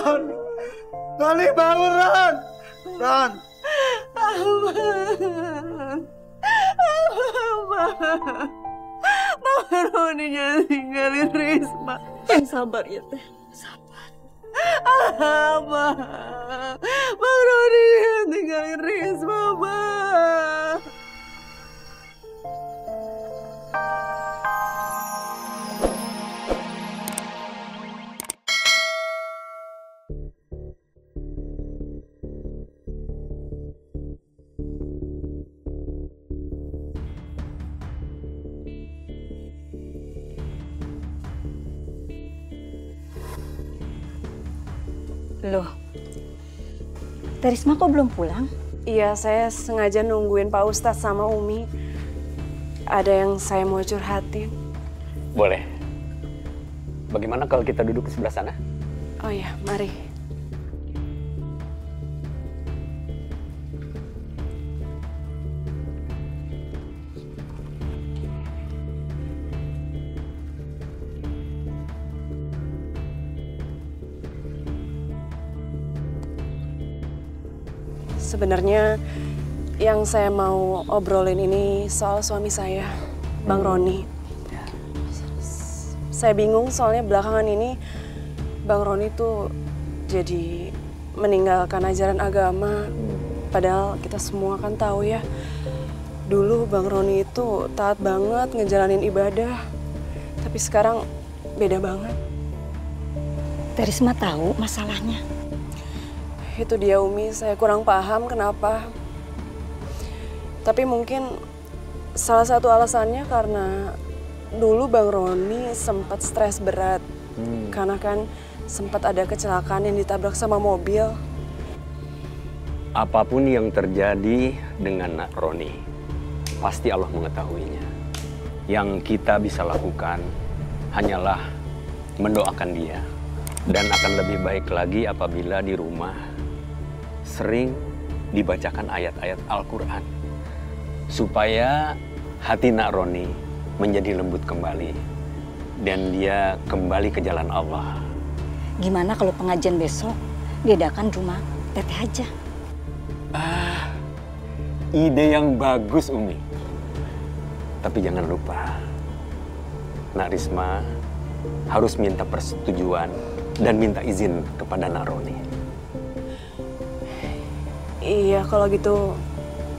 Ron! Roni bangun, Ron! Ron! Mama Roni jangan tinggalin Risma. Yang sabar ya teh, sabar. Mama Roni jangan tinggalin Risma, Bang. Loh, Teh Risma kok belum pulang? Iya, saya sengaja nungguin Pak Ustadz sama Umi. Ada yang saya mau curhatin. Boleh. Bagaimana kalau kita duduk di sebelah sana? Oh iya, mari. Sebenarnya yang saya mau obrolin ini soal suami saya, Bang Roni. Saya bingung soalnya belakangan ini Bang Roni tuh jadi meninggalkan ajaran agama. Padahal kita semua kan tahu ya, dulu Bang Roni itu taat banget ngejalanin ibadah. Tapi sekarang beda banget. Teh Risma tahu masalahnya. Itu dia Umi, saya kurang paham kenapa. Tapi mungkin salah satu alasannya karena dulu Bang Roni sempat stres berat. Karena kan sempat ada kecelakaan yang ditabrak sama mobil. Apapun yang terjadi dengan Nak Roni, pasti Allah mengetahuinya. Yang kita bisa lakukan hanyalah mendoakan dia. Dan akan lebih baik lagi apabila di rumah sering dibacakan ayat-ayat Al-Quran. Supaya hati Nak Roni menjadi lembut kembali. Dan dia kembali ke jalan Allah. Gimana kalau pengajian besok diadakan rumah Teteh aja? Ide yang bagus, Umi. Tapi jangan lupa, Nak Risma harus minta persetujuan dan minta izin kepada Nak Roni. Iya, kalau gitu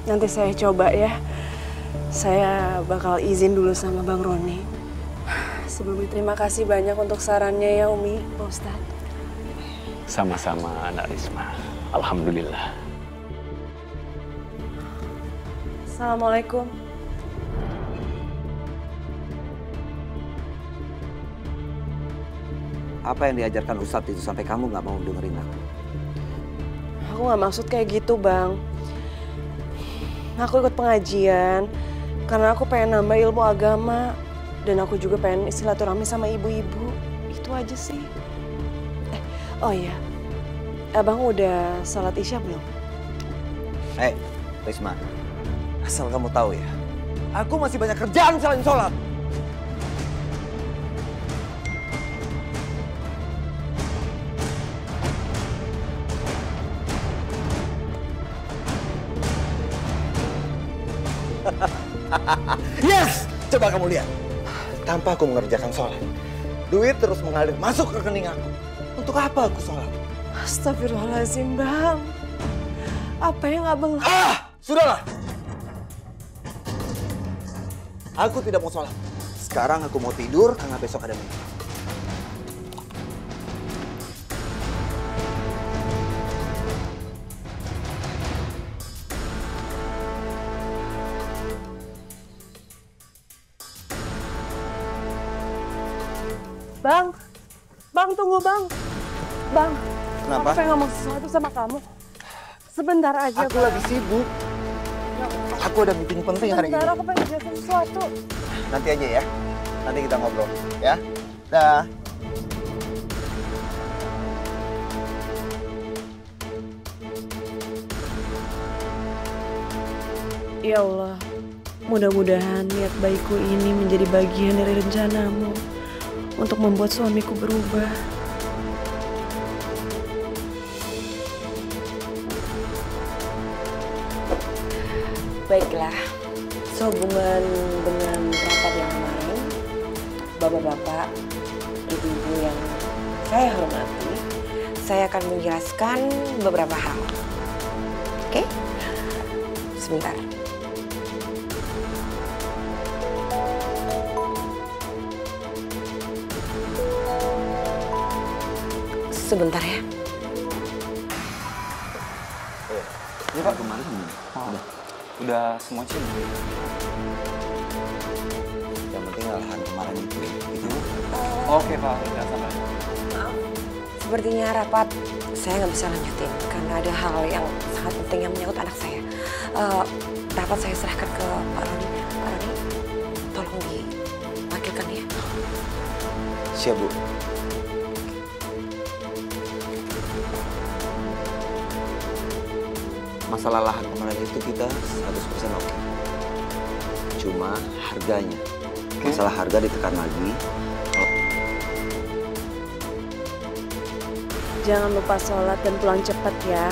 nanti saya coba ya. Saya bakal izin dulu sama Bang Roni. Sebelumnya terima kasih banyak untuk sarannya ya Umi, Pak Ustadz. Sama-sama Nak Risma. Alhamdulillah. Assalamualaikum. Apa yang diajarkan Ustadz itu sampai kamu nggak mau dengerin aku? Aku nggak maksud kayak gitu, Bang. Aku ikut pengajian karena aku pengen nambah ilmu agama. Dan aku juga pengen silaturahmi sama ibu-ibu. Itu aja sih. Oh iya. Abang udah salat Isya belum? Risma. Asal kamu tahu ya. Aku masih banyak kerjaan selain sholat. Yes! Coba kamu lihat. Tanpa aku mengerjakan sholat, duit terus mengalir masuk ke rekening aku. Untuk apa aku sholat? Astagfirullahaladzim, Bang. Apa yang abang... Sudahlah. Aku tidak mau sholat. Sekarang aku mau tidur karena besok ada meeting. Bang, tunggu Bang. Bang, Kenapa? aku pengen ngomong sesuatu sama kamu. Sebentar aja, Aku Bang. lagi sibuk. Aku ada meeting penting hari ini. Sebentar, aku pengen jelasin sesuatu. Nanti aja ya. Nanti kita ngobrol, ya. Dah. Ya Allah, mudah-mudahan niat baikku ini menjadi bagian dari rencanamu untuk membuat suamiku berubah. Baiklah, sehubungan dengan rapat yang kemarin, bapak-bapak, ibu-ibu yang saya hormati, saya akan menjelaskan beberapa hal. Oke? Sebentar. Sebentar ya. Iya Pak, kemarin udah semua cil. Yang penting alahan kemarin itu. Oke Pak, udah sabar. Sepertinya rapat saya nggak bisa lanjutin karena ada hal yang sangat penting yang menyangkut anak saya. Rapat saya serahkan ke Pak Roni. Pak Roni, tolong diwakilkan ya. Siap, Bu. Masalah lahan kemarin itu kita 100% oke. Cuma harganya. Masalah harga ditekan lagi. Jangan lupa sholat dan pulang cepat ya.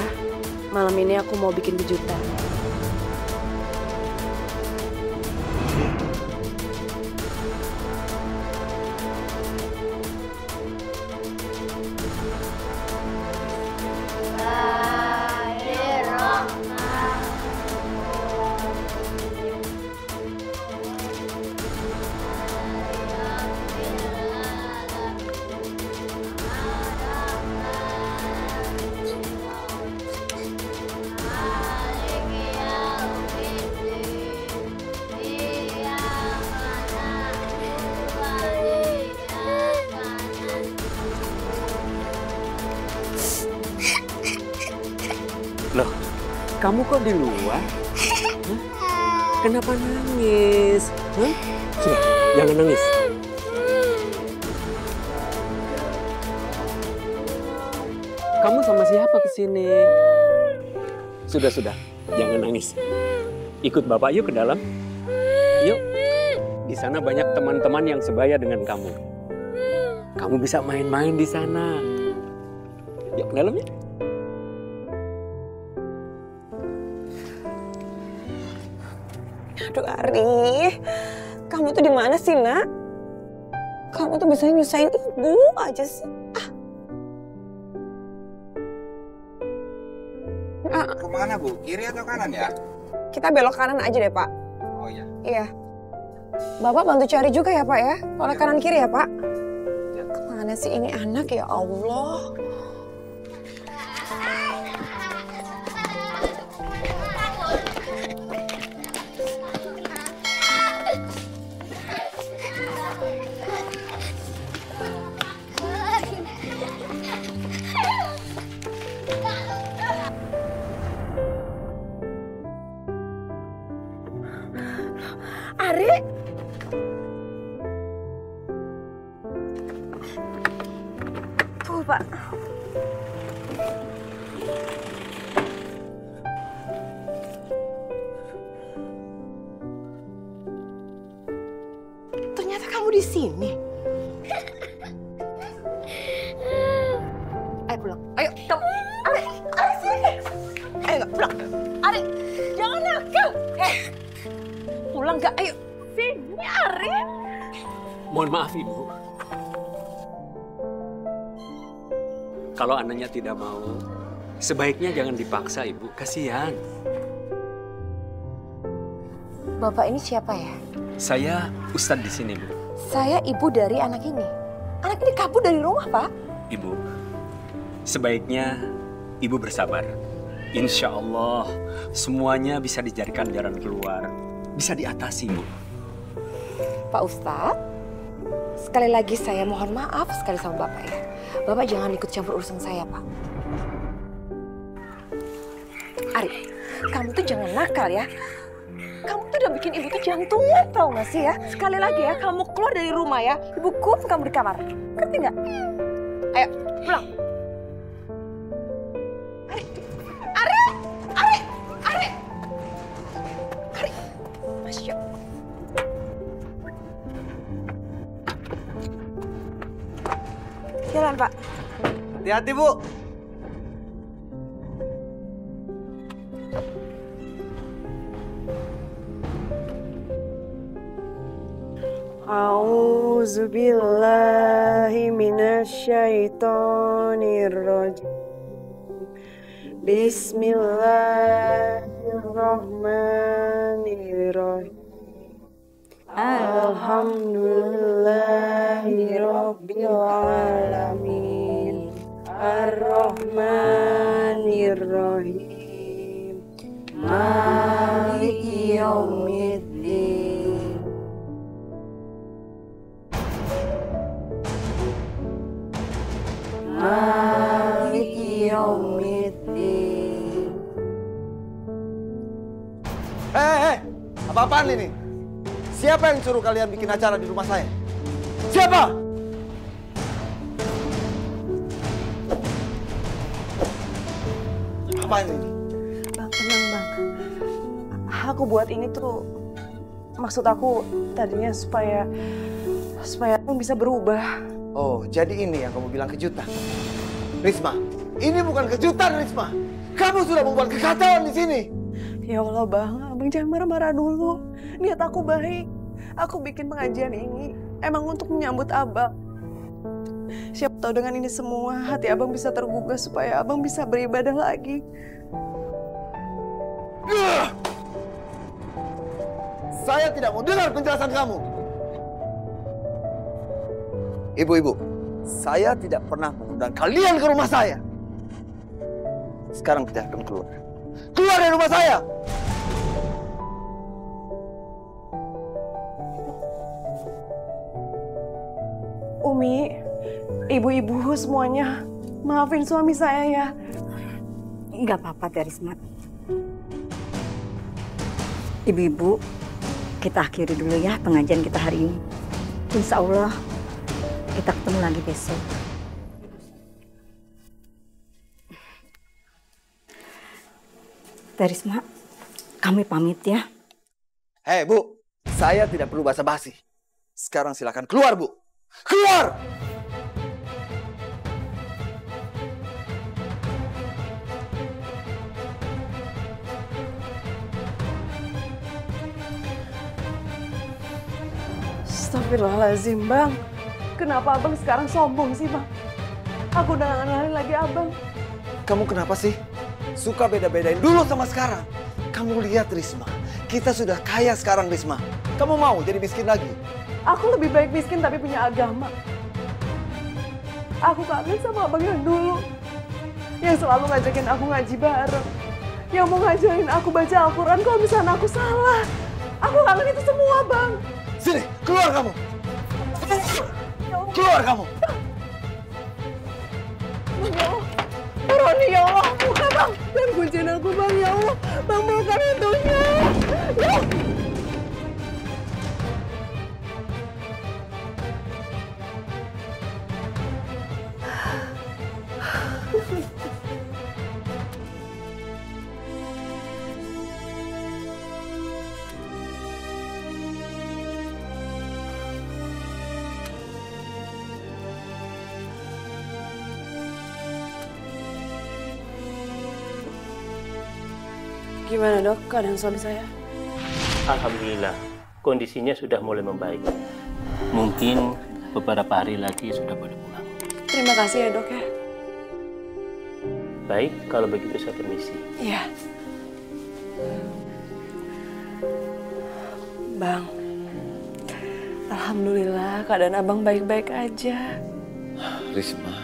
Malam ini aku mau bikin kejutan. Loh, kamu kok di luar? Hah? Kenapa nangis? Hah? Sudah, jangan nangis. Kamu sama siapa ke sini? Sudah, jangan nangis. Ikut Bapak yuk ke dalam. Yuk. Di sana banyak teman-teman yang sebaya dengan kamu. Kamu bisa main-main di sana. Yuk ke dalam ya. Aduh Ari, kamu tuh di mana sih nak? Kamu tuh bisa nyusahin ibu aja sih. Kemana Bu? Kiri atau kanan ya? Kita belok kanan aja deh Pak. Oh iya. Iya. Bapak bantu cari juga ya Pak ya? Oleh kanan kiri ya Pak? Ya. Kemana sih ini anak ya Allah? Ari? Tuh, Pak. Ternyata kamu di sini. Ayo pulang. Ayo, kamu. Ari, sini. Ayo, pulang. Ari, jangan nakal. Pulang gak? Ayo. Sini, Ari. Mohon maaf, Ibu. Kalau anaknya tidak mau, sebaiknya jangan dipaksa, Ibu. Kasihan. Bapak ini siapa ya? Saya Ustadz di sini, Bu. Saya ibu dari anak ini. Anak ini kabur dari rumah, Pak. Ibu, sebaiknya Ibu bersabar. Insya Allah, semuanya bisa dicarikan jalan keluar. Bisa diatasi, Bu. Pak Ustadz, sekali lagi saya mohon maaf sekali sama Bapak ya. Bapak jangan ikut campur urusan saya, Pak. Ari, kamu tuh jangan nakal ya. Kamu tuh udah bikin ibu tuh jantungan, tau gak sih ya? Sekali lagi ya, kamu keluar dari rumah ya. Ibu kurung kamu di kamar. Ngerti nggak? Ayo, pulang. Ari, Ari, Ari, Ari. Ari, Masya Allah. Jalan, Pak. Hati-hati, Bu. A'udzu billahi minasyaitonir rajim. Bismillahirrahmanirrahim. Alhamdulillahi rabbil alamin. Ar-Rahmanir-Rahim. Maliki yaumiddin. Maliki yaumiddin. Hei, apa-apaan ini? Siapa yang suruh kalian bikin acara di rumah saya? Siapa? Apa ini? Bang, tenang bang. Aku buat ini tuh, maksud aku tadinya supaya aku bisa berubah. Oh, jadi ini yang kamu bilang kejutan. Risma, ini bukan kejutan, Risma. Kamu sudah membuat kekacauan di sini. Ya Allah bang, abang jangan marah-marah dulu. Niat aku baik. Aku bikin pengajian ini emang untuk menyambut abang. Siapa tahu dengan ini semua hati abang bisa tergugah supaya abang bisa beribadah lagi. Saya tidak mau dengar penjelasan kamu. Ibu-ibu, saya tidak pernah mengundang kalian ke rumah saya. Sekarang kita akan keluar. Keluar dari rumah saya! Umi, ibu-ibu semuanya, maafin suami saya ya. Nggak apa-apa, Teh Risma. Ibu-ibu, kita akhiri dulu ya pengajian kita hari ini. Insya Allah, kita ketemu lagi besok. Teh Risma, kami pamit ya. Hei, Bu. Saya tidak perlu basa-basi. Sekarang silakan keluar, Bu. Keluar! Astagfirullahaladzim, Bang. Kenapa abang sekarang sombong sih, Bang? Aku udah gak kenalin lagi abang. Kamu kenapa sih? Suka beda-bedain dulu sama sekarang. Kamu lihat, Risma. Kita sudah kaya sekarang, Risma. Kamu mau jadi miskin lagi? Aku lebih baik miskin tapi punya agama. Aku kangen sama abang yang dulu. Yang selalu ngajakin aku ngaji bareng. Yang mau ngajarin aku baca Al-Quran kalau misalnya aku salah. Aku kangen itu semua, Bang. Sini, keluar kamu! Keluar kamu! Bang, ya Allah. Roni, ya Allah. Buka, Bang. Dan kunciin aku, Bang. Ya Allah. Bang, buka pintunya. Ya. Gimana dok keadaan suami saya? Alhamdulillah, kondisinya sudah mulai membaik. Mungkin beberapa hari lagi sudah boleh pulang. Terima kasih ya dok ya. Baik, kalau begitu saya permisi. Iya. Bang, alhamdulillah keadaan abang baik-baik aja. Risma,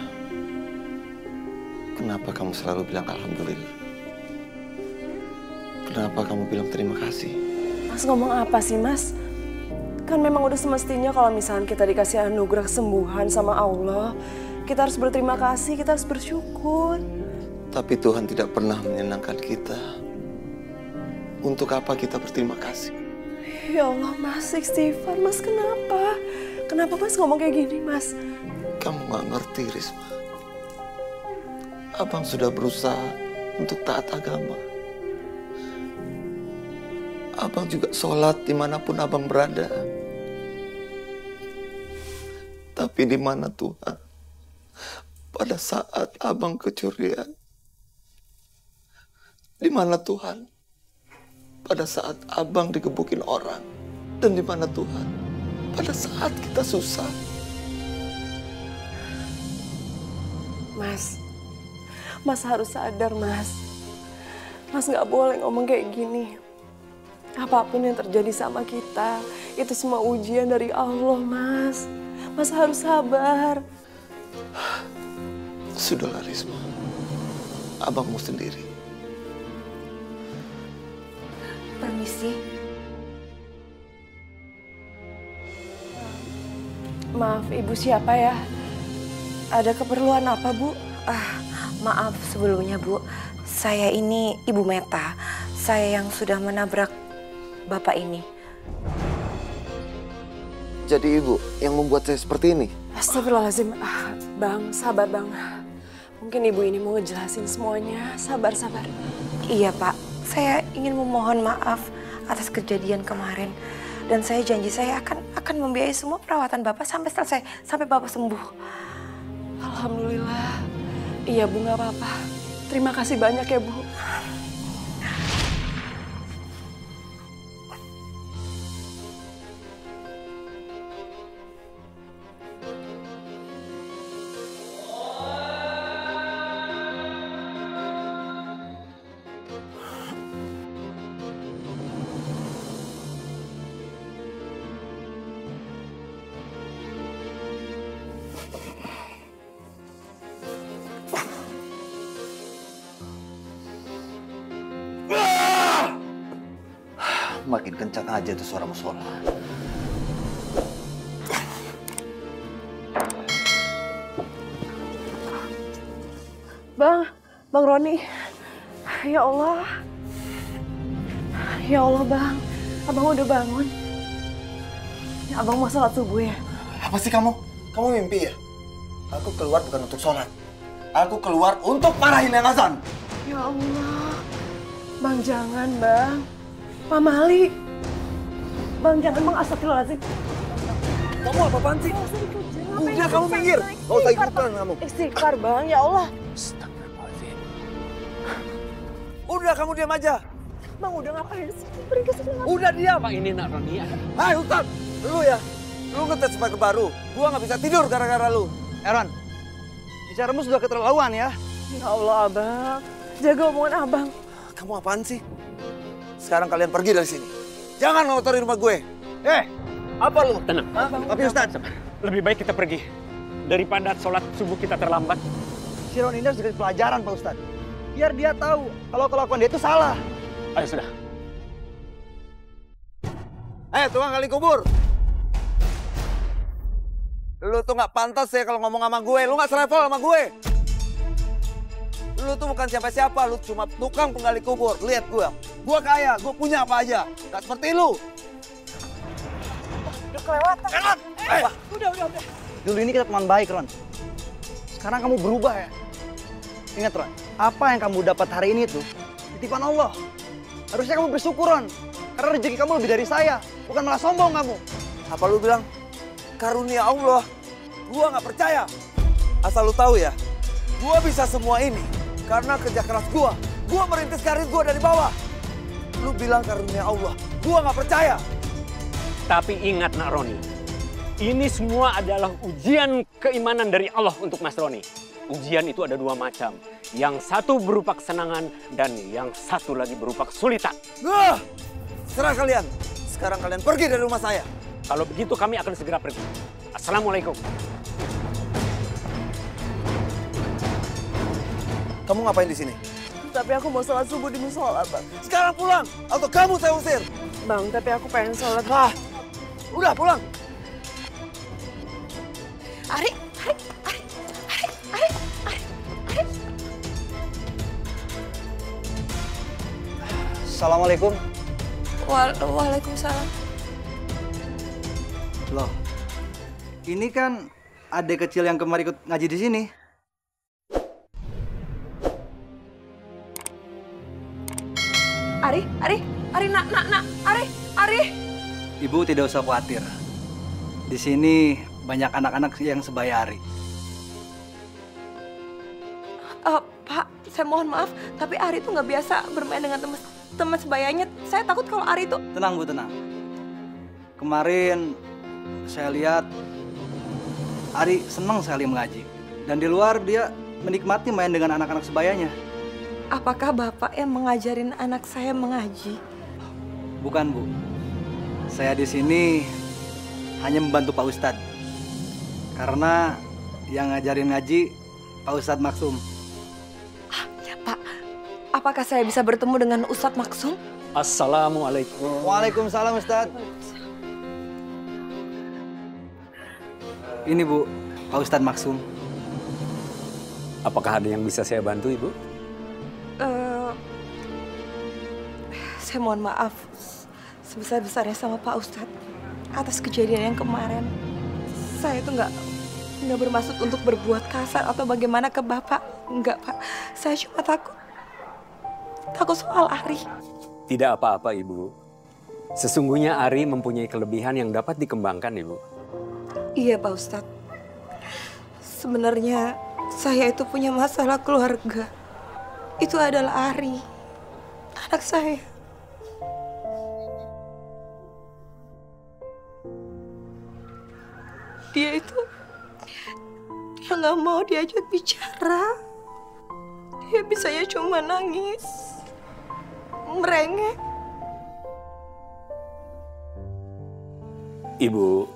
kenapa kamu selalu bilang alhamdulillah? Kenapa kamu bilang terima kasih? Mas ngomong apa sih, Mas? Kan memang udah semestinya kalau misalnya kita dikasih anugerah kesembuhan sama Allah, kita harus berterima kasih, kita harus bersyukur. Tapi Tuhan tidak pernah menyenangkan kita. Untuk apa kita berterima kasih? Ya Allah, Mas, istighfar. Mas, kenapa? Kenapa Mas ngomong kayak gini, Mas? Kamu gak ngerti, Risma. Abang sudah berusaha untuk taat agama. Abang juga sholat dimanapun abang berada. Tapi di mana Tuhan? Pada saat abang kecurian. Di mana Tuhan? Pada saat abang digebukin orang. Dan di mana Tuhan? pada saat kita susah. Mas harus sadar, Mas. Mas nggak boleh ngomong kayak gini. Apapun yang terjadi sama kita, itu semua ujian dari Allah, Mas. Mas harus sabar. Sudahlah Risma, abangmu sendiri. Permisi. Maaf, Ibu siapa ya? Ada keperluan apa, Bu? Maaf sebelumnya, Bu. Saya ini Ibu Meta. Saya yang sudah menabrak Bapak ini. Jadi ibu yang membuat saya seperti ini? Astagfirullahaladzim. Bang, sabar Bang. Mungkin Ibu ini mau ngejelasin semuanya. Sabar. Iya, Pak. Saya ingin memohon maaf atas kejadian kemarin. Dan saya janji saya akan membiayai semua perawatan Bapak sampai selesai, sampai Bapak sembuh. Alhamdulillah. Iya Bu, nggak apa-apa. Terima kasih banyak ya Bu. Makin kencang aja tuh suara musola. Bang Roni. Ya Allah. Ya Allah Bang. Abang udah bangun. Abang mau sholat subuh ya? Apa sih kamu? Kamu mimpi ya? Aku keluar bukan untuk sholat. Aku keluar untuk marahin yang azan. Ya Allah. Bang jangan Bang. Pak Mali. Bang jangan Bang, astagfirullahaladzim. Kamu apa-apaan sih? Udah kamu minggir. Gak usah ikutan kamu. Istighfar Bang, ya Allah. Astagfirullahaladzim. Udah kamu diam aja. Bang udah ngapain sih? Beri kesempatan. Udah diam. Pak ini nak Roni. Hai Ustaz, lu ya. Lu ngetes sepatu baru. Gua nggak bisa tidur gara-gara lu. Aaron, bicaramu sudah keterlaluan ya. Ya Allah Abang. Jaga omongan Abang. Kamu apaan sih? Sekarang kalian pergi dari sini. Jangan ngotori rumah gue. Apa lu? Tenang. Tapi Ustaz, Lebih baik kita pergi daripada sholat subuh kita terlambat. si Ron ini harus dikasih pelajaran Pak Ustaz. Biar dia tahu kalau kelakuan dia itu salah. Ayo sudah. Tukang gali kubur. Lu tuh nggak pantas ya kalau ngomong sama gue. Lu nggak selevel sama gue. Lu tuh bukan siapa-siapa. Lu cuma tukang penggali kubur. Lihat gue. Gue kaya. Gue punya apa aja. Gak seperti lu. Udah kelewatan. Udah. Dulu ini kita teman baik, Ron. Sekarang kamu berubah ya. Ingat, Ron. Apa yang kamu dapat hari ini tuh titipan Allah. Harusnya kamu bersyukur, Ron. Karena rezeki kamu lebih dari saya. Bukan malah sombong kamu. Apa lu bilang? Karunia Allah. Gue nggak percaya. Asal lu tahu ya. Gue bisa semua ini karena kerja keras gue. Gue merintis karir gue dari bawah. Lu bilang karunia Allah. Gue nggak percaya. Tapi ingat nak Roni, ini semua adalah ujian keimanan dari Allah untuk Mas Roni. Ujian itu ada dua macam. Yang satu berupa kesenangan dan yang satu lagi berupa kesulitan. Serah kalian. Sekarang kalian pergi dari rumah saya. Kalau begitu kami akan segera pergi. Assalamualaikum. Kamu ngapain di sini? Tapi aku mau sholat subuh di musola, Bang. Sekarang pulang atau kamu saya usir. Bang, tapi aku pengen sholat. Udah pulang. Ari. Assalamualaikum. Waalaikumsalam. Loh, ini kan adik kecil yang kemarin ikut ngaji di sini. Ari, Ari. Ibu tidak usah khawatir. Di sini banyak anak-anak yang sebaya Ari. Pak, saya mohon maaf, tapi Ari tuh nggak biasa bermain dengan teman sebayanya. Saya takut kalau Ari tuh... Tenang Bu, tenang. Kemarin saya lihat Ari senang sekali mengaji. Dan di luar dia menikmati main dengan anak-anak sebayanya. Apakah Bapak yang mengajarin anak saya mengaji? Bukan, Bu. Saya di sini hanya membantu Pak Ustadz. Karena yang ngajarin ngaji Pak Ustadz Maksum. Pak, apakah saya bisa bertemu dengan Ustadz Maksum? Assalamualaikum. Waalaikumsalam, Ustadz. Ini, Bu, Pak Ustadz Maksum. Apakah ada yang bisa saya bantu, Ibu? Saya mohon maaf sebesar-besarnya sama Pak Ustadz atas kejadian yang kemarin. Saya itu nggak bermaksud untuk berbuat kasar atau bagaimana ke Bapak. Enggak, Pak. Saya cuma takut soal Ari. Tidak apa-apa, Ibu. Sesungguhnya Ari mempunyai kelebihan yang dapat dikembangkan, Ibu. Iya, Pak Ustadz. Sebenarnya saya itu punya masalah keluarga. Itu adalah Ari, anak saya. Dia nggak mau diajak bicara. Dia bisanya cuma nangis, merengek. Ibu,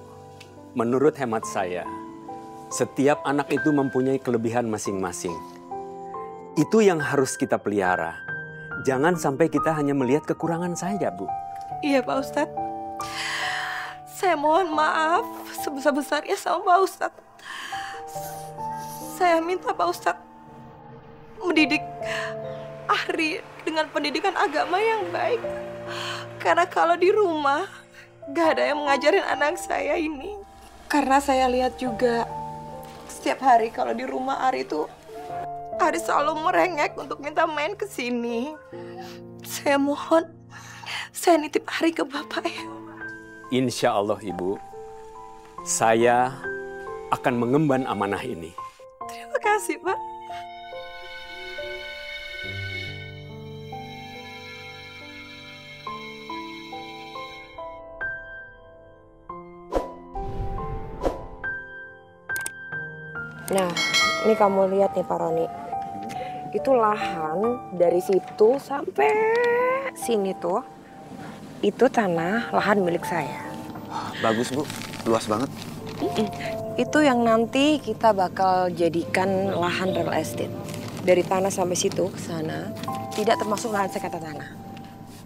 menurut hemat saya, setiap anak itu mempunyai kelebihan masing-masing. Itu yang harus kita pelihara. Jangan sampai kita hanya melihat kekurangan saja, Bu. Iya, Pak Ustadz. Saya mohon maaf sebesar-besarnya sama Pak Ustadz. Saya minta Pak Ustadz mendidik Ari dengan pendidikan agama yang baik. Karena kalau di rumah gak ada yang mengajarin anak saya ini. Karena saya lihat juga setiap hari kalau di rumah Ari selalu merengek untuk minta main ke sini. Saya mohon, saya nitip Ari ke Bapak ya. Insya Allah, Ibu, saya akan mengemban amanah ini. Terima kasih, Pak. Nah, ini kamu lihat nih Pak Roni. Itu lahan dari situ sampai sini tuh. Itu tanah lahan milik saya. Bagus, Bu. Luas banget. Itu yang nanti kita bakal jadikan lahan real estate. Dari tanah sampai situ ke sana tidak termasuk lahan sengketa tanah.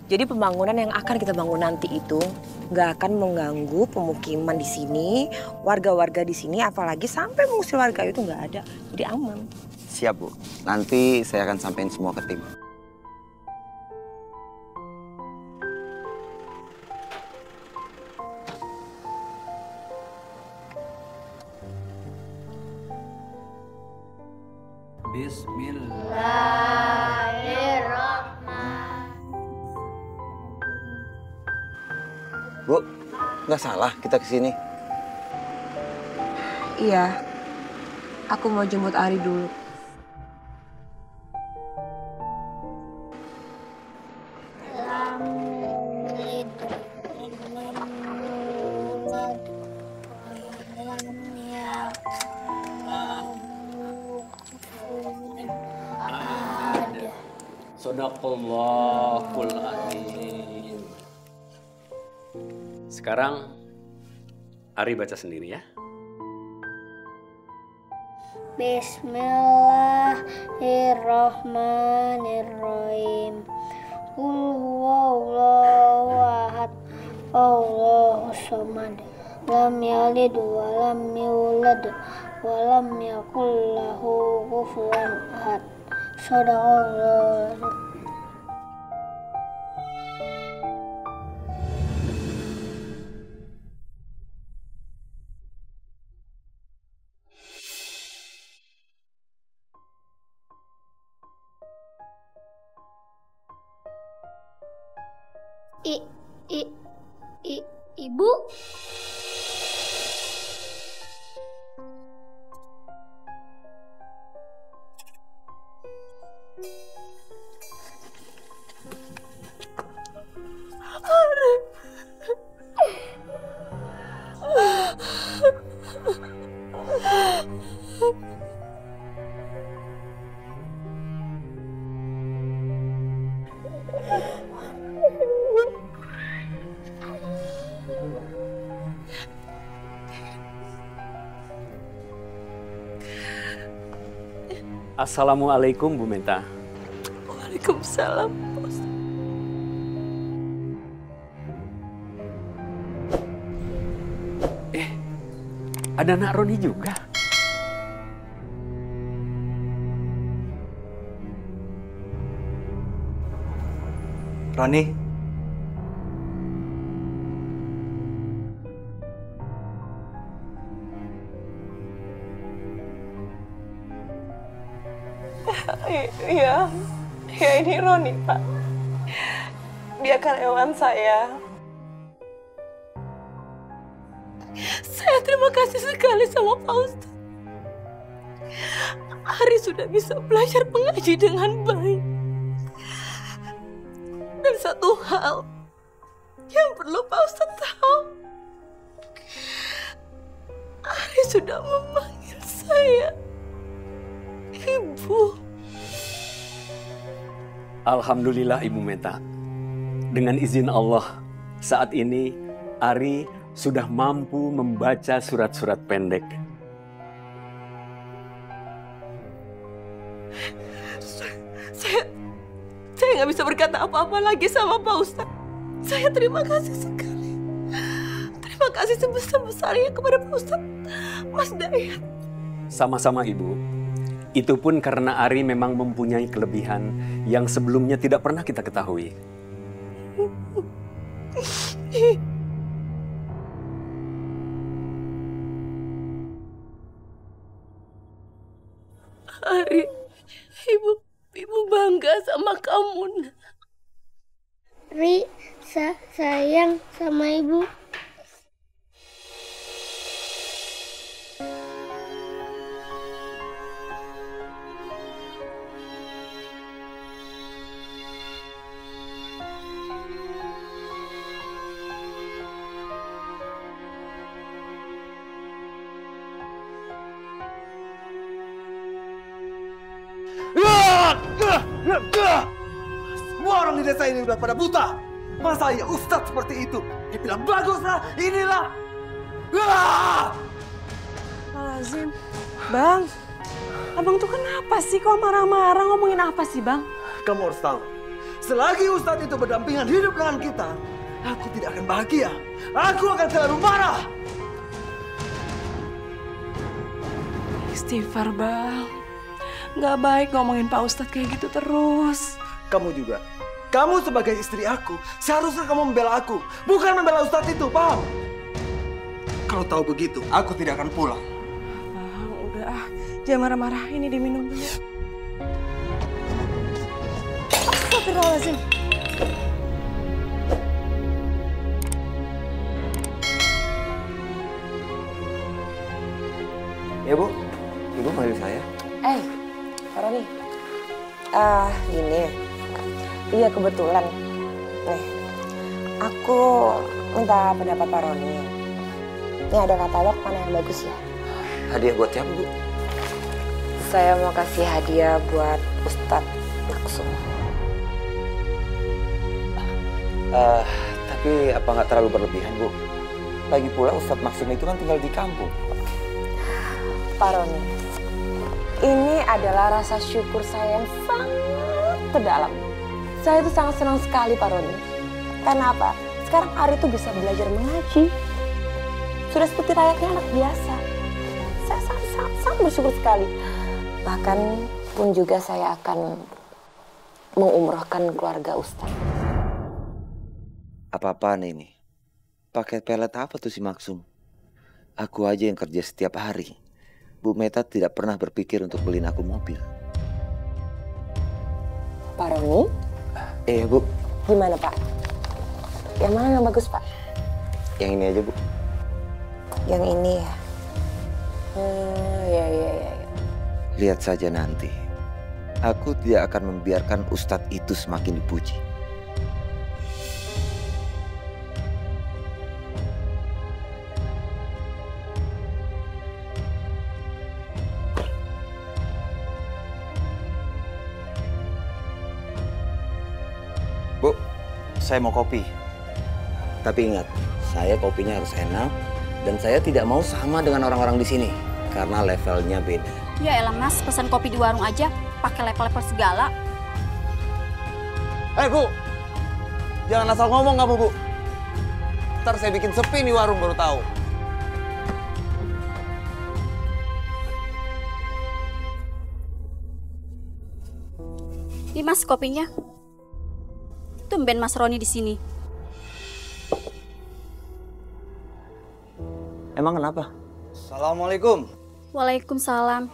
Jadi pembangunan yang akan kita bangun nanti itu nggak akan mengganggu pemukiman di sini, warga-warga di sini, apalagi sampai mengusir warga itu nggak ada. Jadi aman. Siap, Bu. Nanti saya akan sampaikan semua ke tim. Bu, nggak salah kita kesini. Iya, aku mau jemput Ari dulu. Sadaqallahul adzim. Sekarang Ari baca sendiri ya. Bismillahirrahmanirrahim. Qul huwallahu ahad, Allahus samad. Lam yalid wa lam yulad wa lam yakul lahu kufuwan ahad. Shadaqallahu. Ibu? Ari. Assalamualaikum Bu Meta. Waalaikumsalam, Pak Ustadz. Ada Nak Roni juga. Roni. Iya, ya ini Roni, Pak. Dia karyawan saya. Saya terima kasih sekali sama Pak Ustadz. Ari sudah bisa belajar mengaji dengan baik. Dan satu hal yang perlu Pak Ustadz tahu, Ari sudah memanggil saya Ibu. Alhamdulillah Ibu Meta. Dengan izin Allah, saat ini Ari sudah mampu membaca surat-surat pendek. Saya nggak bisa berkata apa-apa lagi sama Pak Ustadz. Saya terima kasih sekali. Terima kasih sebesar-besarnya kepada Pak Ustadz, Mas Dayat. Sama-sama Ibu. Itu pun karena Ari memang mempunyai kelebihan yang sebelumnya tidak pernah kita ketahui. Ari, ibu bangga sama kamu. Ri, sayang sama ibu. Semua orang di desa ini udah pada buta. Masa ya Ustadz seperti itu? Dia bilang baguslah, inilah. Lazim. Bang, abang tuh kenapa sih kok marah-marah, ngomongin apa sih bang? Kamu harus tahu, selagi Ustadz itu berdampingan hidup dengan kita, aku tidak akan bahagia. Aku akan selalu marah. Istighfar bang. Nggak baik ngomongin Pak Ustadz kayak gitu terus. Kamu juga. Kamu sebagai istri aku, seharusnya kamu membela aku, bukan membela Ustadz itu, paham? Kalau tahu begitu, aku tidak akan pulang. Bang, udah jangan marah-marah. Ini diminum dulu. Astagfirullahaladzim. Ya Bu, Ibu panggil saya. Pak Roni. Gini. Iya kebetulan. Nih, aku minta pendapat Pak Roni. Ini ada katalog mana yang bagus ya? Hadiah buat siapa, Bu? Saya mau kasih hadiah buat Ustadz Maksum. Tapi apa nggak terlalu berlebihan, Bu? Lagi pula Ustadz Maksum itu kan tinggal di kampung. Pak Roni, ini adalah rasa syukur saya yang sangat terdalam. Saya itu sangat senang sekali Pak Roni. Karena apa? Sekarang Ari itu bisa belajar mengaji. Sudah seperti layaknya anak biasa. Saya sangat bersyukur sekali. Bahkan pun juga saya akan mengumrohkan keluarga Ustaz. Apa-apaan ini? Paket pelet apa tuh si Maksum? Aku aja yang kerja setiap hari. Bu Meta tidak pernah berpikir untuk beliin aku mobil. Pak Roni? Bu. Gimana Pak? Yang mana yang bagus Pak? Yang ini aja Bu. Yang ini ya? Ya. Lihat saja nanti. Aku tidak akan membiarkan Ustadz itu semakin dipuji. Bu, saya mau kopi. Tapi ingat, saya kopinya harus enak dan saya tidak mau sama dengan orang-orang di sini karena levelnya beda. Ya elah Mas, pesan kopi di warung aja, pakai lepel-lepel segala. Bu, jangan asal ngomong kamu, Bu. Ntar saya bikin sepi nih warung baru tahu. Ini Mas kopinya. Tumben Mas Roni di sini. Emang kenapa? Assalamualaikum. Waalaikumsalam.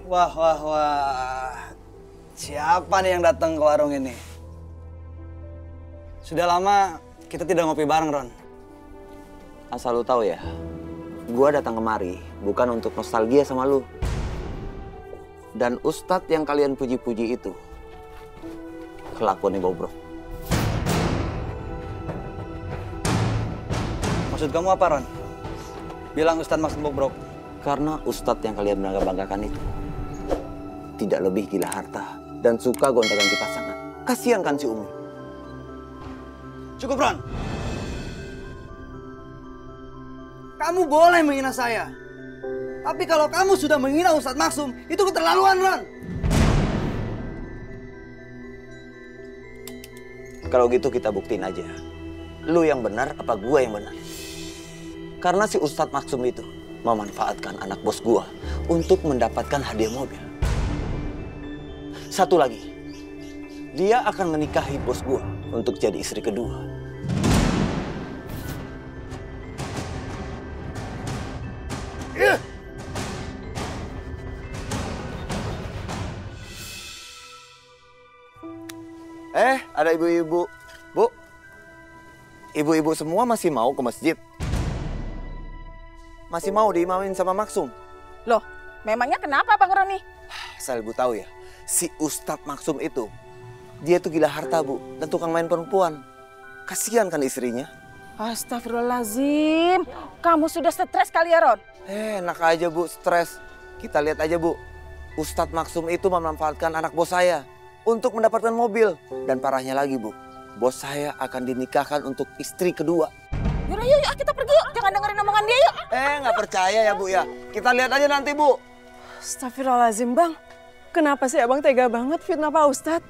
Wah. Siapa nih yang datang ke warung ini? Sudah lama kita tidak ngopi bareng, Ron. Asal lu tahu ya, gua datang kemari bukan untuk nostalgia sama lu. Dan ustadz yang kalian puji-puji itu, kelakuannya bobrok. Maksud kamu apa, Ron? Bilang Ustadz Maksum bobrok. Karena ustadz yang kalian bangga-banggakan itu tidak lebih gila harta dan suka gonta-ganti pasangan. Kasihan kan si Umi? Cukup, Ron. Kamu boleh menghina saya. Tapi kalau kamu sudah menghina Ustadz Maksum, itu keterlaluan, Ron. Kalau gitu kita buktiin aja. Lu yang benar apa gua yang benar? Karena si Ustadz Maksum itu memanfaatkan anak bos gua untuk mendapatkan hadiah mobil. Satu lagi, dia akan menikahi bos gua untuk jadi istri kedua. Ada ibu-ibu. Bu, ibu-ibu semua masih mau ke masjid? Masih mau diimamin sama Maksum? Loh, memangnya kenapa Bang Roni? Asal ibu tahu ya, si Ustadz Maksum itu, dia tuh gila harta, Bu, dan tukang main perempuan. Kasihan kan istrinya? Astagfirullahaladzim, kamu sudah stres kali ya, Ron? Enak aja, Bu, stres. Kita lihat aja, Bu. Ustadz Maksum itu memanfaatkan anak bos saya untuk mendapatkan mobil. Dan parahnya lagi, Bu, bos saya akan dinikahkan untuk istri kedua. Yaudah, yuk, kita pergi yuk. Jangan dengerin omongan dia yuk. Nggak percaya ya, Bu ya. Kita lihat aja nanti, Bu. Astagfirullahaladzim, Bang. Kenapa sih Abang tega banget fitnah Pak Ustadz?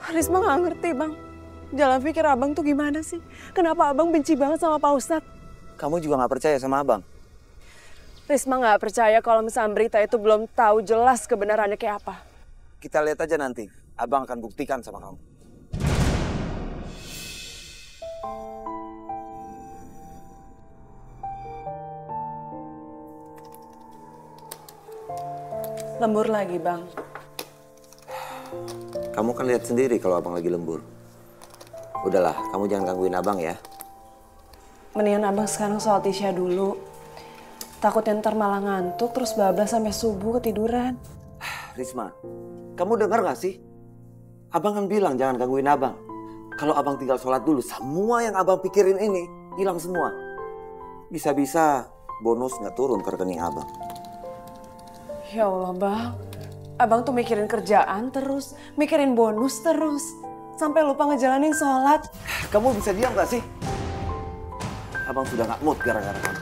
Risma nggak ngerti, Bang. Jalan pikir Abang tuh gimana sih? Kenapa Abang benci banget sama Pak Ustadz? Kamu juga nggak percaya sama Abang? Risma nggak percaya kalau misalnya berita itu belum tahu jelas kebenarannya kayak apa. Kita lihat aja nanti. Abang akan buktikan sama kamu. Lembur lagi, Bang. Kamu kan lihat sendiri kalau abang lagi lembur. Udahlah, kamu jangan gangguin abang ya. Mendingan Abang sekarang sholat isya dulu. Takutnya ntar malah ngantuk terus bablas sampai subuh ketiduran. Risma, kamu dengar gak sih? Abang kan bilang jangan gangguin abang. Kalau abang tinggal sholat dulu, semua yang abang pikirin ini hilang semua. Bisa-bisa bonus nggak turun ke rekening abang. Ya Allah, Bang. Abang tuh mikirin kerjaan terus, mikirin bonus terus. Sampai lupa ngejalanin sholat. Kamu bisa diam gak sih? Abang sudah gak mood gara-gara kamu.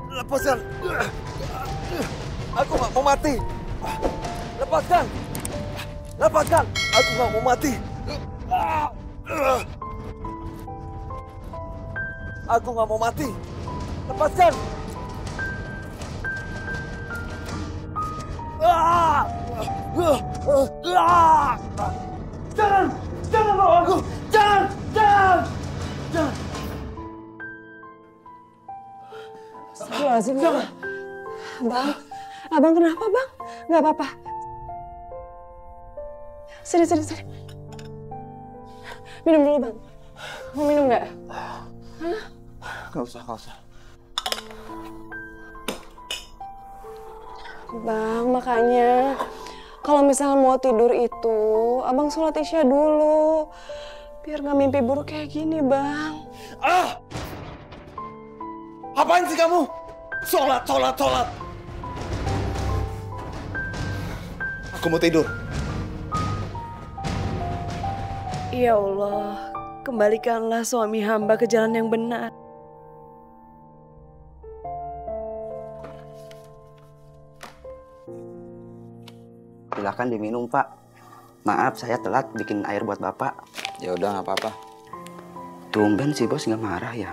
Lepaskan. Aku nggak mau mati. Lepaskan. Lepaskan. Aku nggak mau mati. Aku nggak mau mati. Lepaskan. Jangan. Jangan bawa aku. Jangan. Jangan. Jangan. Astagfirullahaladzim, Bang. Abang kenapa, Bang? Nggak apa-apa. Sini. Minum dulu, Bang. Mau minum nggak? Nggak usah. Bang, makanya kalau misalnya mau tidur itu, Abang sholat isya dulu. Biar nggak mimpi buruk kayak gini, Bang. Apaan sih kamu? Sholat. Aku mau tidur. Ya Allah, kembalikanlah suami hamba ke jalan yang benar. Silakan diminum, Pak. Maaf, saya telat bikin air buat Bapak. Ya udah, nggak apa-apa. Tumben si bos nggak marah ya?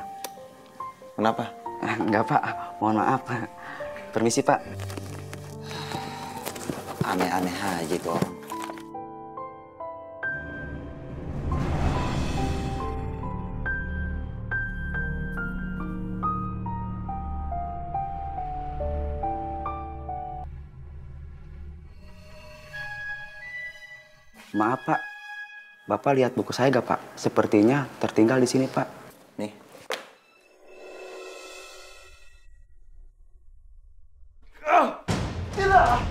Kenapa? Nggak, Pak. Mohon maaf. Permisi, Pak. Aneh-aneh aja itu orang. Maaf, Pak. Bapak lihat buku saya gak, Pak? Sepertinya tertinggal di sini, Pak. Nih. Tidak!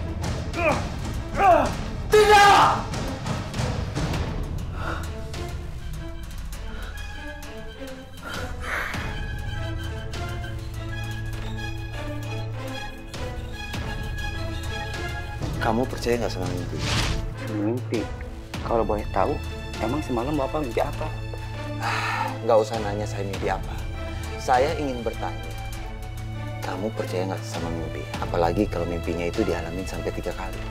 Tidak! Kamu percaya nggak sama mimpi? Mimpi? Kalau boleh tahu, emang semalam Bapak mimpi apa? Nggak usah nanya saya mimpi apa. Saya ingin bertanya, kamu percaya nggak sama mimpi? Apalagi kalau mimpinya itu dialamin sampai 3 kali.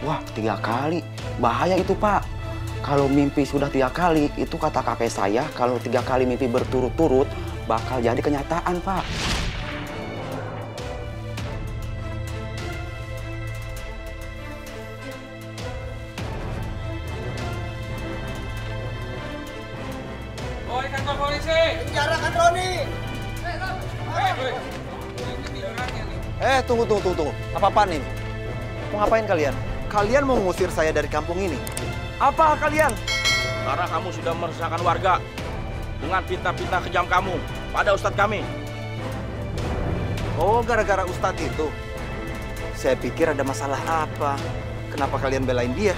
Wah, 3 kali? Bahaya itu, Pak. Kalau mimpi sudah 3 kali, itu kata kakek saya, kalau 3 kali mimpi berturut-turut, bakal jadi kenyataan, Pak. Oi, kantor polisi! Penjarakan Roni! Tunggu. Apa-apaan ini? Mau ngapain kalian? Kalian mau mengusir saya dari kampung ini? Apa kalian? Karena kamu sudah meresahkan warga dengan fitnah-fitnah kejam kamu pada ustadz kami. Oh, gara-gara ustadz itu? Saya pikir ada masalah apa. Kenapa kalian belain dia?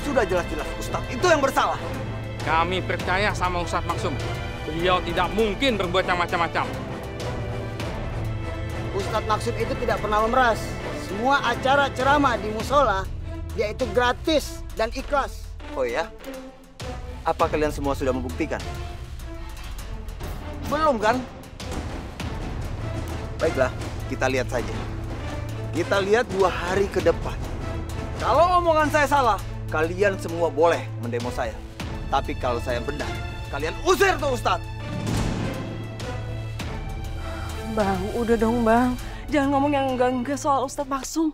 Sudah jelas-jelas ustadz itu yang bersalah. Kami percaya sama Ustadz Maksum. Beliau tidak mungkin berbuat yang macam-macam. Ustadz Maksum itu tidak pernah memeras. Semua acara ceramah di musola, yaitu gratis dan ikhlas. Oh ya? Apa kalian semua sudah membuktikan? Belum kan? Baiklah, kita lihat saja. Kita lihat 2 hari ke depan. Kalau omongan saya salah, kalian semua boleh mendemo saya. Tapi kalau saya benar, kalian usir tuh Ustadz. Bang, udah dong Bang. Jangan ngomong yang enggak-enggak soal Ustadz Maksum.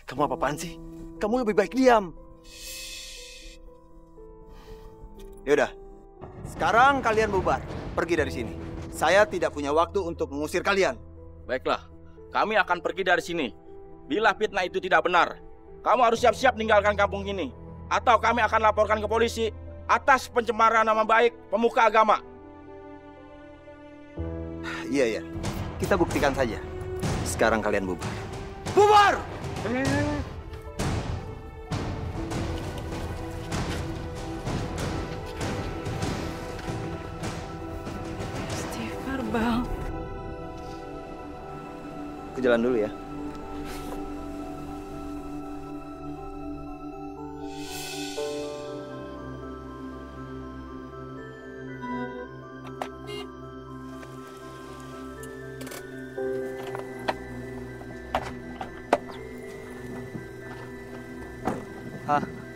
Kamu apa-apaan sih? Kamu lebih baik diam. Yaudah, sekarang kalian bubar. Pergi dari sini. Saya tidak punya waktu untuk mengusir kalian. Baiklah, kami akan pergi dari sini. Bila fitnah itu tidak benar, kamu harus siap-siap meninggalkan kampung ini. Atau kami akan laporkan ke polisi atas pencemaran nama baik pemuka agama. Iya. Kita buktikan saja. Sekarang kalian bubar. Bubar! Istighfar, Bang. Aku jalan dulu ya.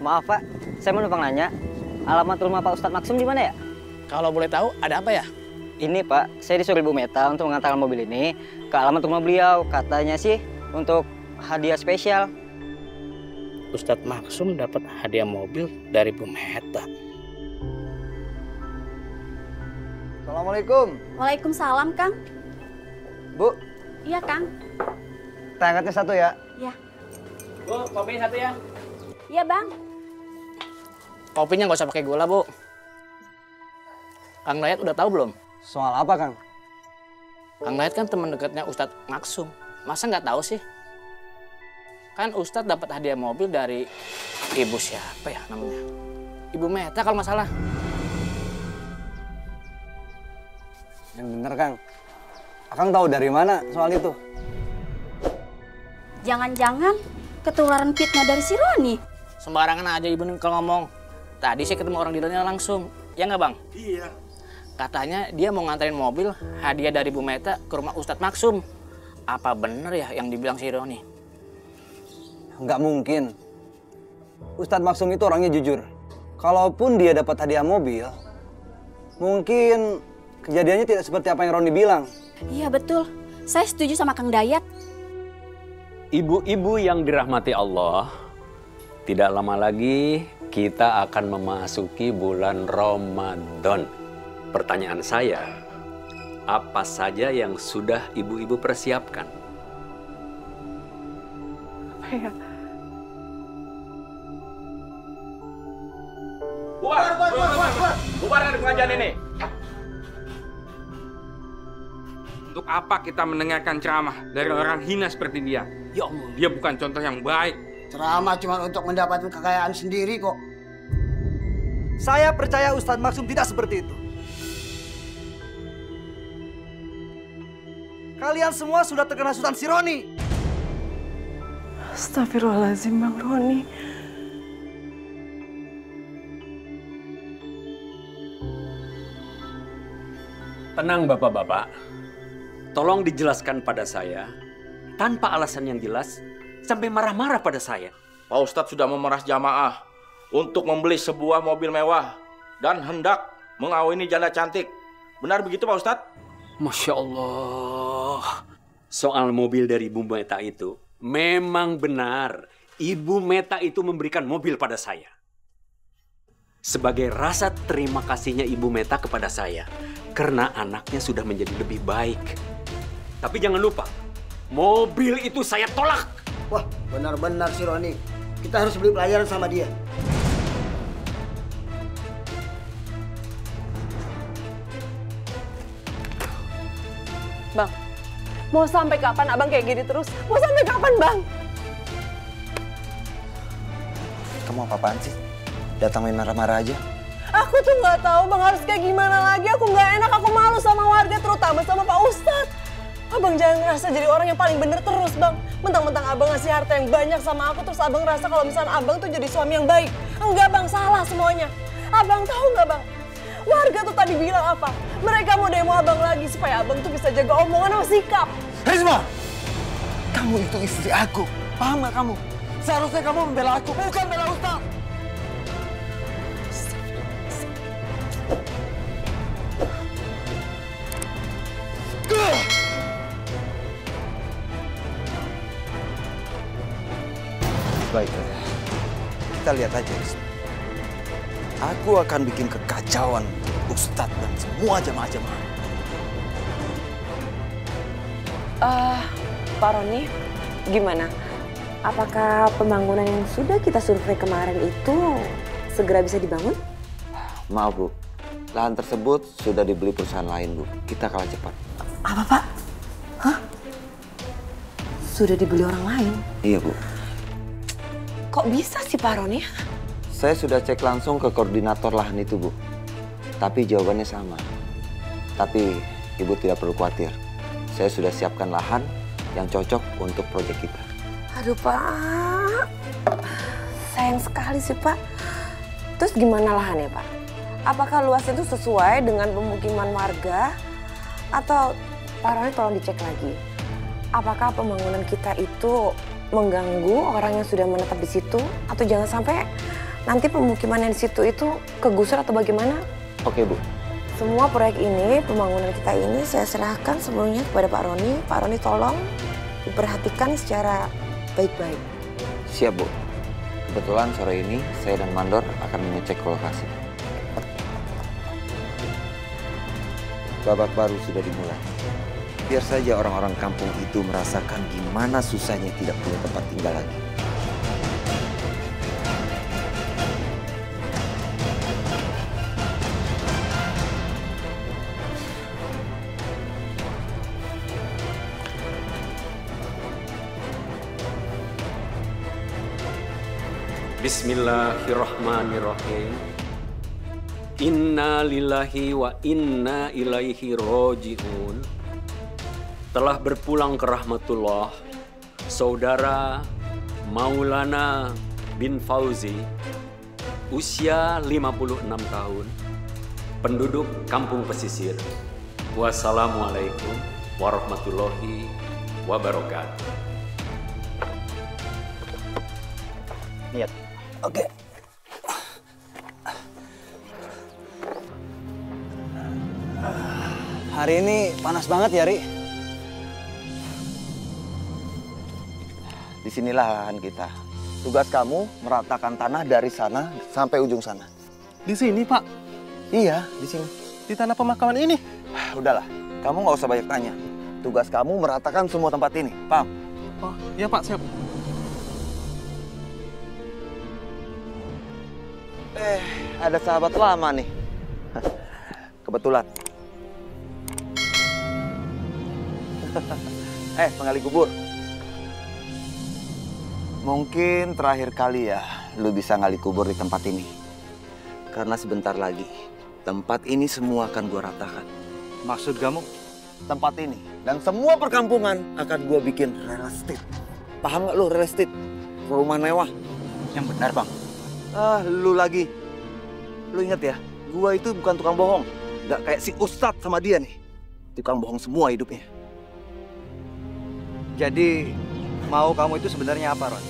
Maaf Pak, saya mau numpang nanya, alamat rumah Pak Ustadz Maksum di mana ya? Kalau boleh tahu, ada apa ya? Ini Pak, saya disuruh Ibu Meta untuk mengantarkan mobil ini ke alamat rumah beliau. Katanya sih untuk hadiah spesial. Ustadz Maksum dapat hadiah mobil dari Bu Meta. Assalamualaikum. Waalaikumsalam, Kang. Bu. Iya, Kang. Teh hangatnya 1 ya. Iya. Bu, kopinya 1 ya. Iya, Bang. Kopinya nggak usah pakai gula, Bu. Kang Dayat udah tahu belum? Soal apa, Kang? Kang Dayat kan teman dekatnya Ustadz Maksum. Masa nggak tahu sih? Kan Ustadz dapat hadiah mobil dari ibu siapa ya namanya? Ibu Meta kalau nggak salah. Yang bener, Kang. Akang tahu dari mana soal itu? Jangan-jangan ketularan fitnah dari si Roni. Sembarangan aja Ibu kalau ngomong. Tadi saya ketemu orang dealernya langsung. Ya nggak Bang? Iya. Katanya dia mau nganterin mobil hadiah dari Bu Meta ke rumah Ustadz Maksum. Apa bener ya yang dibilang si Roni? Nggak mungkin. Ustadz Maksum itu orangnya jujur. Kalaupun dia dapat hadiah mobil, mungkin kejadiannya tidak seperti apa yang Roni bilang. Iya betul. Saya setuju sama Kang Dayat. Ibu-ibu yang dirahmati Allah, tidak lama lagi kita akan memasuki bulan Ramadan. Pertanyaan saya, apa saja yang sudah ibu-ibu persiapkan? Ya. Bubar dari pengajian ini. Untuk apa kita mendengarkan ceramah dari orang hina seperti dia? Ya Allah, dia bukan contoh yang baik. Ceramah cuma untuk mendapatkan kekayaan sendiri kok. Saya percaya Ustadz Maksum tidak seperti itu. Kalian semua sudah terkena hasutan si Roni. Astagfirullahaladzim Bang Roni. Tenang Bapak-Bapak, tolong dijelaskan pada saya tanpa alasan yang jelas sampai marah-marah pada saya. Pak Ustadz sudah memeras jamaah untuk membeli sebuah mobil mewah dan hendak mengawini janda cantik. Benar begitu Pak Ustadz? Masya Allah. Soal mobil dari Ibu Meta itu, memang benar. Ibu Meta itu memberikan mobil pada saya. Sebagai rasa terima kasihnya Ibu Meta kepada saya. Karena anaknya sudah menjadi lebih baik. Tapi jangan lupa, mobil itu saya tolak. Wah, benar-benar si Roni. Kita harus beli pelajaran sama dia. Bang, mau sampai kapan abang kayak gini terus? Mau sampai kapan bang? Kamu apa-apaan sih? Datang main marah-marah aja. Aku tuh nggak tahu bang harus kayak gimana lagi. Aku nggak enak, aku malu sama warga, terutama sama Pak Ustadz. Abang jangan ngerasa jadi orang yang paling bener terus bang. Mentang-mentang abang ngasih harta yang banyak sama aku, terus abang ngerasa kalau misalnya abang tuh jadi suami yang baik. Enggak bang, salah semuanya. Abang tahu nggak bang? Warga tuh tadi bilang apa? Mereka mau demo abang lagi supaya abang tuh bisa jaga omongan sama sikap. Risma! Kamu itu istri aku. Paham gak kamu? Seharusnya kamu membela aku, bukan bela Ustaz. Baiklah, kita lihat aja Risma. Aku akan bikin kekacauan Ustadz dan semua jamaah-jamaah. Pak Roni, gimana? Apakah pembangunan yang sudah kita survei kemarin itu segera bisa dibangun? Maaf Bu, lahan tersebut sudah dibeli perusahaan lain Bu. Kita kalah cepat. Apa Pak? Hah? Sudah dibeli orang lain? Iya Bu. Kok bisa sih Pak Roni? Saya sudah cek langsung ke koordinator lahan itu Bu. Tapi jawabannya sama. Tapi Ibu tidak perlu khawatir. Saya sudah siapkan lahan yang cocok untuk proyek kita. Aduh Pak, sayang sekali sih Pak. Terus gimana lahannya Pak? Apakah luasnya itu sesuai dengan pemukiman warga? Atau Pak Roni tolong dicek lagi. Apakah pembangunan kita itu mengganggu orang yang sudah menetap di situ? Atau jangan sampai nanti pemukiman yang di situ itu kegusur atau bagaimana? Oke Bu. Semua proyek ini, pembangunan kita ini saya serahkan semuanya kepada Pak Roni. Pak Roni tolong diperhatikan secara baik-baik. Siap Bu. Kebetulan sore ini saya dan Mandor akan mengecek lokasi. Babak baru sudah dimulai. Biar saja orang-orang kampung itu merasakan gimana susahnya tidak punya tempat tinggal lagi. Bismillahirrahmanirrahim. Inna lillahi wa inna ilaihi roji'un. Telah berpulang ke rahmatullah saudara Maulana bin Fauzi, usia 56 tahun, penduduk Kampung Pesisir. Wassalamualaikum warahmatullahi wabarakatuh. Lihat. Oke. Hari ini panas banget ya, Ri. Disinilah lahan kita. Tugas kamu meratakan tanah dari sana sampai ujung sana. Di sini, Pak? Iya, di sini. Di tanah pemakaman ini? Udahlah, kamu nggak usah banyak tanya. Tugas kamu meratakan semua tempat ini, paham? Oh, iya Pak, siap. Ada sahabat lama nih. Kebetulan. Penggali kubur. Mungkin terakhir kali ya lu bisa ngali kubur di tempat ini. Karena sebentar lagi tempat ini semua akan gua ratakan. Maksud kamu? Tempat ini dan semua perkampungan akan gua bikin real estate. Paham nggak lu real estate? Rumah mewah. Yang benar, Bang. Lu lagi. Lu ingat ya, gua itu bukan tukang bohong. Nggak kayak si Ustadz sama dia nih. Tukang bohong semua hidupnya. Jadi, mau kamu itu sebenarnya apa, Ron?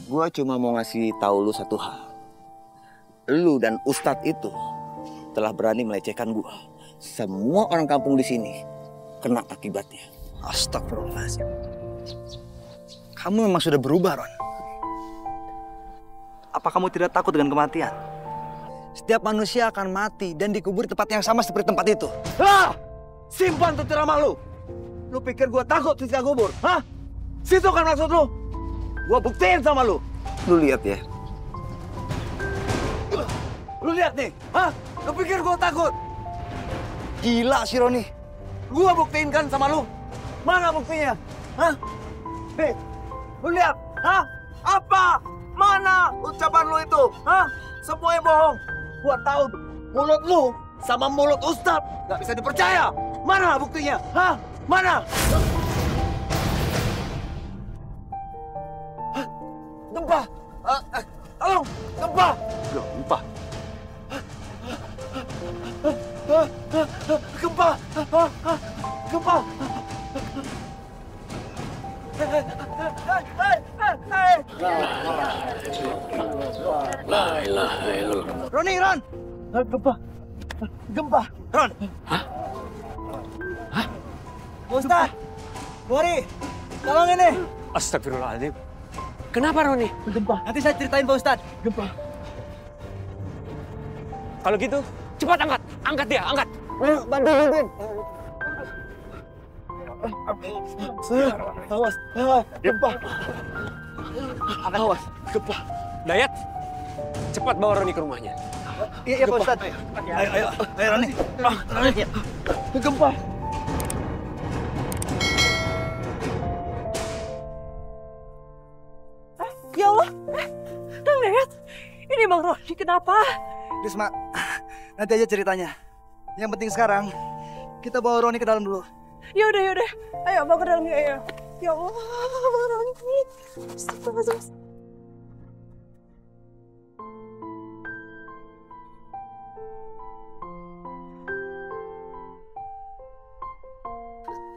Gua cuma mau ngasih tahu lu satu hal. Lu dan Ustadz itu telah berani melecehkan gua. Semua orang kampung di sini kena akibatnya. Astagfirullahaladzim. Kamu memang sudah berubah, Ron. Apa kamu tidak takut dengan kematian? Setiap manusia akan mati dan dikubur di tempat yang sama seperti tempat itu. Simpan tuh ceramah lu. Lu pikir gua takut siksa kubur? Hah? Situ kan maksud lu? Gua buktiin sama lu. Lu lihat ya. Lu lihat nih. Hah? Lu pikir gua takut? Gila si Roni. Gua buktiin kan sama lu. Mana buktinya? Hah? Nih. Lu lihat. Hah? Apa? Mana ucapan lu itu? Hah? Semuanya bohong. Gua tahu mulut lu sama mulut Ustadz nggak bisa dipercaya. Mana buktinya? Hah? Mana? Gempa! Tolong! Gempa! Gempa! Gempa! Gempa! La ilaha illallah. Roni, Ron! Gempa! Gempa! Ron! Ustaz! Bori! Tolong ini! Astagfirullahaladzim. Kenapa, Roni? Gempa. Nanti saya ceritain Pak Ustaz. Gempa. Kalau gitu, cepat angkat. Angkat dia, angkat. Ayo, bantuin. Awas, gempa. Awas, gempa. Dayat, cepat bawa Roni ke rumahnya. Iya, Pak Ustaz. Ayo, Roni. Roni. Gempa. Ya Allah, Kang Dayat, ini Bang Roni kenapa? Risma, nanti aja ceritanya. Yang penting sekarang, kita bawa Roni ke dalam dulu. Ya udah, ayo bawa ke dalam ya. Ya Allah, Bang Roni. Astagfirullahaladzim.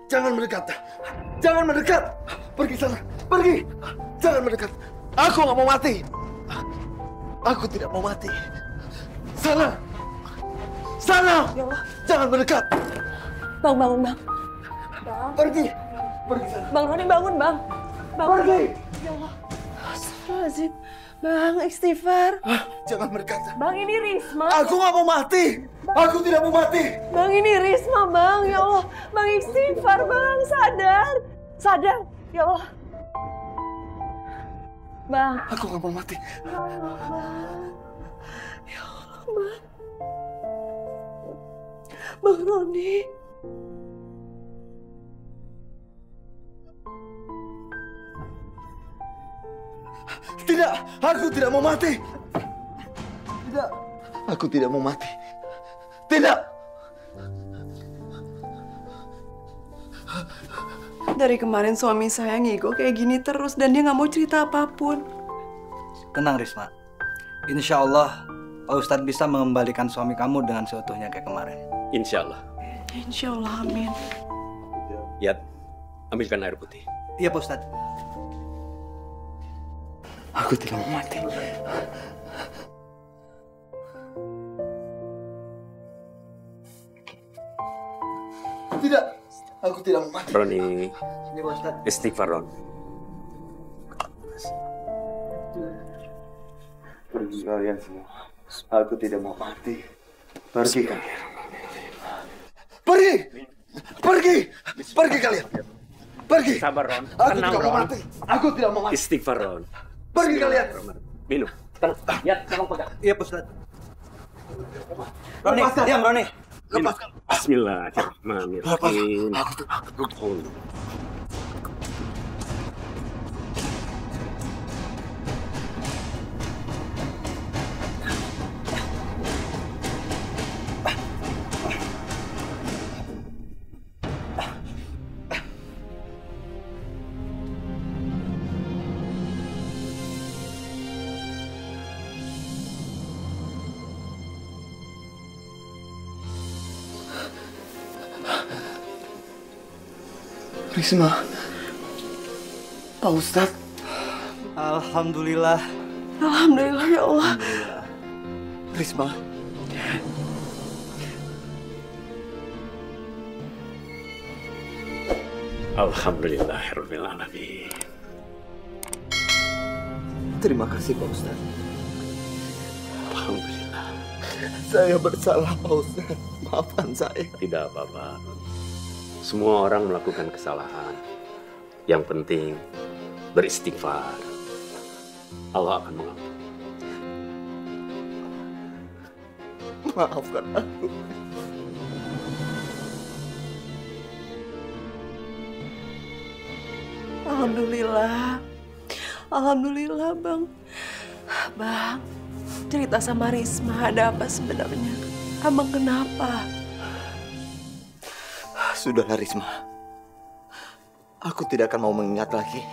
Jangan mendekat. Jangan mendekat. Pergi sana. Pergi. Jangan mendekat. Aku nggak mau mati. Aku tidak mau mati. Sana. Sana. Ya Allah. Jangan mendekat. Bang, bangun, Bang. Pergi. Pergi sana. Bang Roni bangun, Bang. Pergi. Ya Allah. Astagfirullahaladzim. Bang, istighfar. Jangan mendekat. Bang, ini Risma. Aku nggak mau mati. Aku tidak mau mati. Bang, ini Risma, Bang. Ya Allah. Bang, istighfar, Bang. Sadar. Sadar. Ya Allah. Bang. Aku nggak mau mati. Ya Allah, Bang. Ya Allah, Bang. Bang Roni. Tidak, aku tidak mau mati. Tidak, aku tidak mau mati. Tidak. Dari kemarin suami saya ngigo kayak gini terus dan dia nggak mau cerita apapun. Tenang Risma. Insya Allah Pak Ustadz bisa mengembalikan suami kamu dengan seutuhnya kayak kemarin. Insya Allah. Insya Allah, amin. Yat, ambilkan air putih. Iya Pak Ustadz. Aku tidak mau mati. Tidak, aku tidak mau mati. Roni, Ini Pak Ustadz. istighfar Ron. Pergi kalian semua. Aku tidak mau mati. Pergi kalian. Pergi! Pergi! Pergi kalian! Pergi! Sabar Ron, Aku tenang tidak mau Ron. mati. Aku tidak mau mati. Istighfar Ron. Pergi kalian! Minum. Tenang. Yat, tolong pegang. Iya Pak Ustadz. Roni, diam Roni. Lepaskan. Bismillahirrahmanirrahim. Risma. Pak Ustadz. Alhamdulillah. Alhamdulillah ya Allah. Risma. Alhamdulillahirrahmanirrahim. Terima kasih Pak Ustadz. Alhamdulillah. Saya bersalah Pak Ustadz. Maafkan saya. Tidak apa-apa. Semua orang melakukan kesalahan. Yang penting beristighfar. Allah akan mengampuni. Maafkan aku. Alhamdulillah. Alhamdulillah, Bang. Bang, cerita sama Risma, ada apa sebenarnya? Abang kenapa? Sudahlah Risma. Aku tidak akan mau mengingat lagi.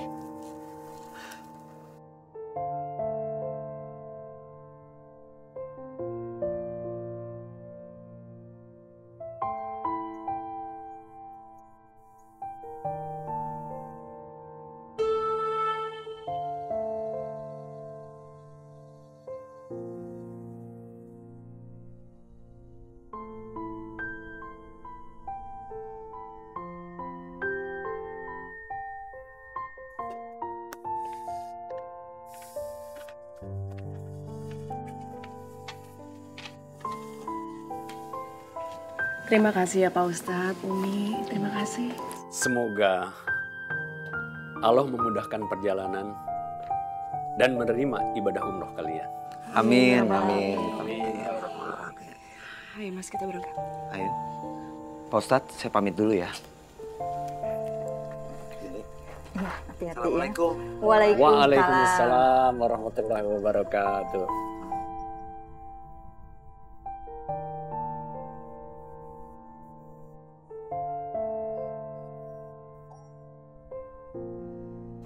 Terima kasih ya Pak Ustadz, Umi. Terima kasih. Semoga Allah memudahkan perjalanan dan menerima ibadah umroh kalian. Amin, amin. Ayo Mas, kita berangkat. Ayo. Pak Ustadz, saya pamit dulu ya. Hati-hati ya. Assalamualaikum. Waalaikumsalam warahmatullahi wabarakatuh.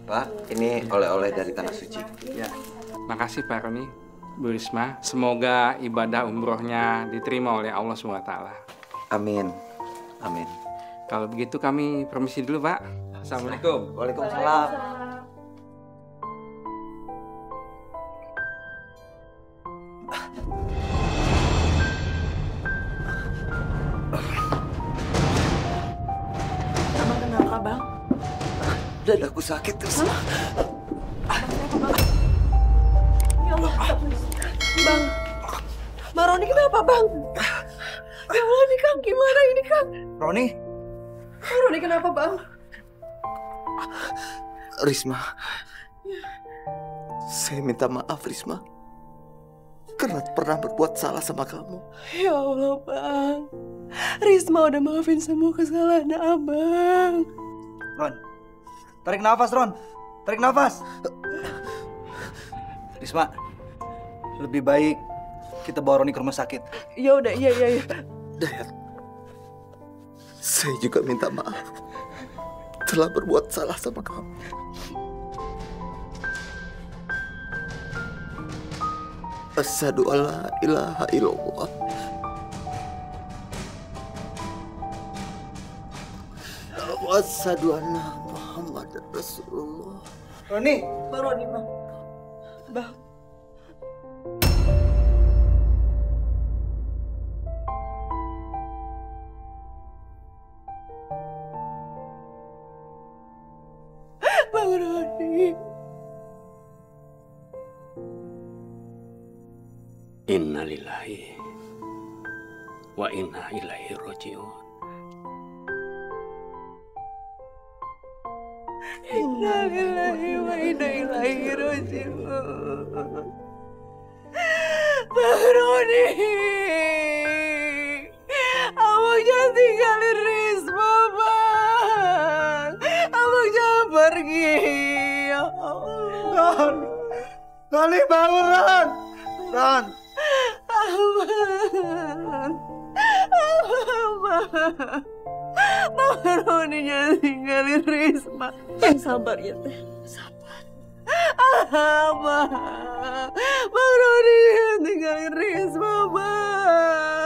Pak, ini oleh-oleh dari Tanah Suci. Ya. Makasih Pak Roni, Bu Risma. Semoga ibadah umrohnya diterima oleh Allah SWT. Amin. Amin. Kalau begitu kami permisi dulu Pak. Assalamualaikum. Waalaikumsalam. Abang kenapa, Bang? Dadaku sakit terus. Ya Allah, Bang. Bang Roni kenapa, Bang? Ya Allah, ini Kang, gimana ini Kang? Roni? Bang Roni kenapa, Bang? Risma. Saya minta maaf Risma. Karena pernah berbuat salah sama kamu. Ya Allah, Bang. Risma udah maafin semua kesalahan Abang. Ron, tarik nafas Ron. Tarik nafas. Risma, lebih baik kita bawa Roni ke rumah sakit. Ya udah, iya. Dayat, saya juga minta maaf. telah berbuat salah sama kamu. Asyhadu alla ilaha illallah. Wa asyhadu anna Muhammadar Rasulullah. Roni, Bang Roni, Bang. Bang. Bang Roni. Inna lillahi wa inna ilaihi rajiun. Inna lillahi wa inna ilaihi rajiun. Bang Roni, abang jangan tinggalin Risma, Bang. Abang jangan pergi, ya Allah. Ron, Roni bangun, Ron. Ron. Abang. Bang Roni jangan tinggalin Risma. Yang sabar ya teh, sabar. Bang Roni jangan tinggalin Risma, Bang.